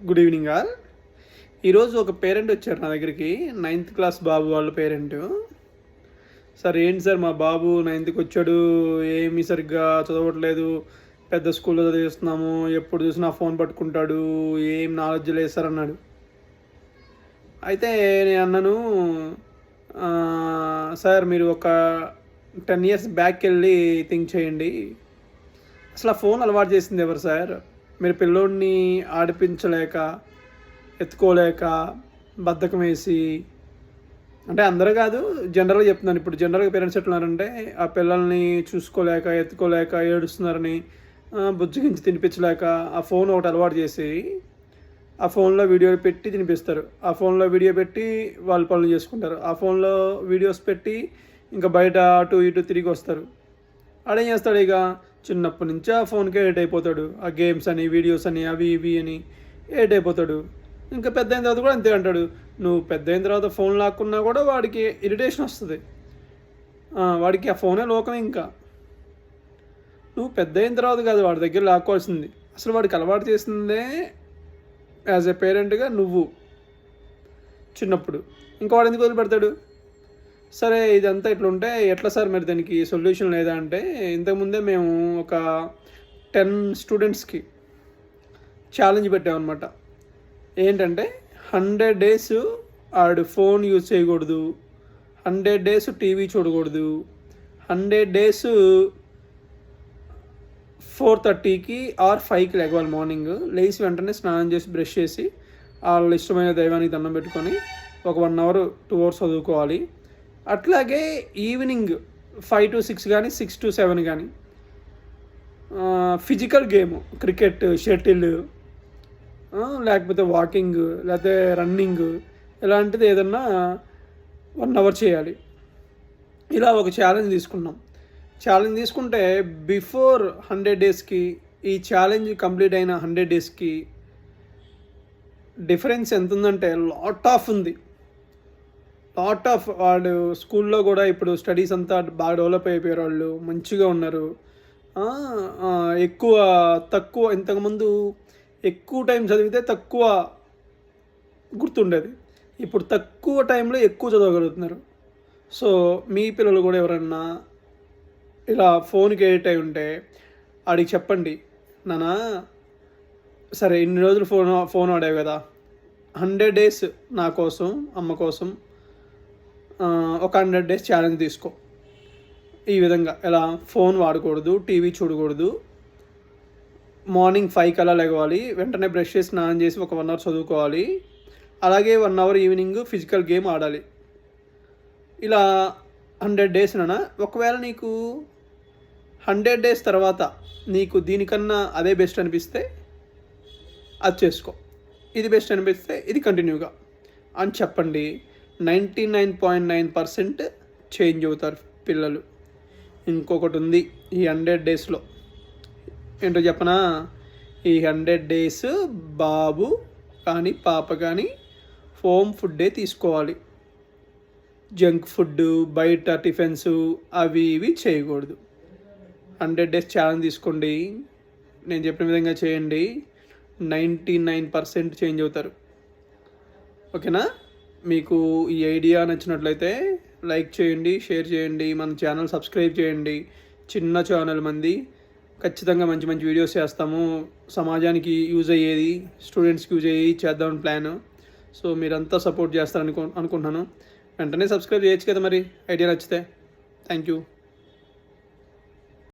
Good evening all. ఈరోజు ఒక parent వచ్చారు నా దగ్గరికి, 9th క్లాస్ బాబు వాళ్ళ పేరెంట్. సార్ ఏంటి సార్ మా బాబు 9th వచ్చాడు, ఏమీ సరిగ్గా చదవట్లేదు, పెద్ద స్కూల్లో చదివిస్తున్నాము, ఎప్పుడు చూసినా ఫోన్ పట్టుకుంటాడు, ఏం నాలెడ్జ్ లేదు సార్ అన్నాడు. అయితే నేను అన్నాను, సార్ మీరు ఒక 10 years బ్యాక్ వెళ్ళి థింక్ చేయండి. అసలు ఆ ఫోన్ అలవాటు చేసింది ఎవరు సార్? మీరు పిల్లోడిని ఆడిపించలేక, ఎత్తుకోలేక, బద్ధకం వేసి, అంటే అందరూ కాదు, జనరల్గా చెప్తున్నాను. ఇప్పుడు జనరల్గా పేరెంట్స్ ఎట్లున్నారంటే, ఆ పిల్లల్ని చూసుకోలేక, ఎత్తుకోలేక, ఏడుస్తున్నారని బుజ్జగించి తినిపించలేక ఆ ఫోన్ ఒకటి అలవాటు చేసి ఆ ఫోన్లో వీడియో పెట్టి తినిపిస్తారు, ఆ ఫోన్లో వీడియో పెట్టి వాళ్ళు పనులు చేసుకుంటారు, ఆ ఫోన్లో వీడియోస్ పెట్టి ఇంకా బయట అటు ఇటు తిరిగి వస్తారు. ఆడేం చేస్తాడు, ఇక చిన్నప్పటి నుంచి ఆ ఫోన్కే ఎడిట్ అయిపోతాడు. ఆ గేమ్స్ అని, వీడియోస్ అని, అవి ఇవి అని ఎడిట్ అయిపోతాడు. ఇంకా పెద్ద అయిన తర్వాత కూడా అంతే అంటాడు. నువ్వు పెద్ద అయిన తర్వాత ఫోన్ లాక్కున్నా కూడా వాడికి ఇరిటేషన్ వస్తుంది, వాడికి ఆ ఫోనే లోకం. ఇంకా నువ్వు పెద్ద అయిన తర్వాత కాదు వాడి దగ్గర లాక్కోవాల్సింది, అసలు వాడికి అలవాటు చేసిందే యాజ్ ఎ పేరెంట్గా నువ్వు చిన్నప్పుడు. ఇంకా వాడు ఎందుకు వదిలిపెడతాడు? సరే ఇదంతా ఇట్లుంటే ఎట్లా సార్, మరి దానికి సొల్యూషన్ లేదా అంటే, ఇంతకుముందే మేము ఒక 10 స్టూడెంట్స్కి ఛాలెంజ్ పెట్టామన్నమాట. ఏంటంటే 100 days ఆడు ఫోన్ యూజ్ చేయకూడదు, 100 days టీవీ చూడకూడదు, 100 days 4:30కి ఆర్ 5కి లేవాలి. మార్నింగ్ లేచి వెంటనే స్నానం చేసి బ్రష్ చేసి వాళ్ళ ఇష్టమైన దైవానికి దండం పెట్టుకొని ఒక 1 hour 2 hours చదువుకోవాలి. అట్లాగే ఈవినింగ్ 5 to 6 కానీ 6 to 7 కానీ ఫిజికల్ గేమ్, క్రికెట్, షటిల్, లేకపోతే వాకింగ్, లేకపోతే రన్నింగ్, ఇలాంటిది ఏదన్నా 1 hour చేయాలి. ఇలా ఒక ఛాలెంజ్ తీసుకున్నాం. ఛాలెంజ్ తీసుకుంటే బిఫోర్ 100 daysకి, ఈ ఛాలెంజ్ కంప్లీట్ అయిన 100 daysకి డిఫరెన్స్ ఎంత ఉందంటే లాట్ ఆఫ్ ఉంది. వాడు స్కూల్లో కూడా ఇప్పుడు స్టడీస్ అంతా బాగా డెవలప్ అయిపోయారు, వాళ్ళు మంచిగా ఉన్నారు. తక్కువ ఇంతకుముందు ఎక్కువ టైం చదివితే తక్కువ గుర్తుండేది, ఇప్పుడు తక్కువ టైంలో ఎక్కువ చదవగలుగుతున్నారు. సో మీ పిల్లలు కూడా ఎవరన్నా ఇలా ఫోన్కి ఎడిట్ అయి ఉంటే ఆడికి చెప్పండి, నానా సరే ఇన్ని రోజులు ఫోన్ ఆడావు కదా, 100 days నా కోసం, అమ్మ కోసం ఒక 100 days ఛాలెంజ్ తీసుకో. ఈ విధంగా ఎలా ఫోన్ వాడకూడదు, టీవీ చూడకూడదు, మార్నింగ్ 5 కల్లా లెగవాలి, వెంటనే బ్రష్ చేసి స్నానం చేసి ఒక 1 hour చదువుకోవాలి, అలాగే 1 hour ఈవినింగ్ ఫిజికల్ గేమ్ ఆడాలి. ఇలా 100 days నానా. ఒకవేళ నీకు 100 days తర్వాత నీకు దీనికన్నా అదే బెస్ట్ అనిపిస్తే అది చేసుకో, ఇది బెస్ట్ అనిపిస్తే ఇది కంటిన్యూగా అని చెప్పండి. 99.9% చేంజ్ అవుతారు పిల్లలు. ఇంకొకటి ఉంది ఈ 100 daysలో, ఏంటో చెప్పనా? ఈ 100 days బాబు కానీ పాప కానీ హోమ్ ఫుడ్డే తీసుకోవాలి. జంక్ ఫుడ్, బయట టిఫిన్స్ అవి ఇవి చేయకూడదు. 100 days ఛాలెంజ్ తీసుకోండి, నేను చెప్పిన విధంగా చేయండి, 99% చేంజ్ అవుతారు. ఓకేనా? మీకు ఈ ఐడియా నచ్చినట్లయితే లైక్ చేయండి, షేర్ చేయండి, మన ఛానల్ సబ్స్క్రైబ్ చేయండి. చిన్న ఛానల్ మంది, ఖచ్చితంగా మంచి మంచి వీడియోస్ చేస్తాము, సమాజానికి యూజ్ అయ్యేది, స్టూడెంట్స్కి యూజ్ అయ్యేది చేద్దామని ప్లాన్. సో మీరంతా సపోర్ట్ చేస్తారని అనుకుంటున్నాను. వెంటనే సబ్స్క్రైబ్ చేయొచ్చు కదా మరి, ఐడియా నచ్చితే. Thank you.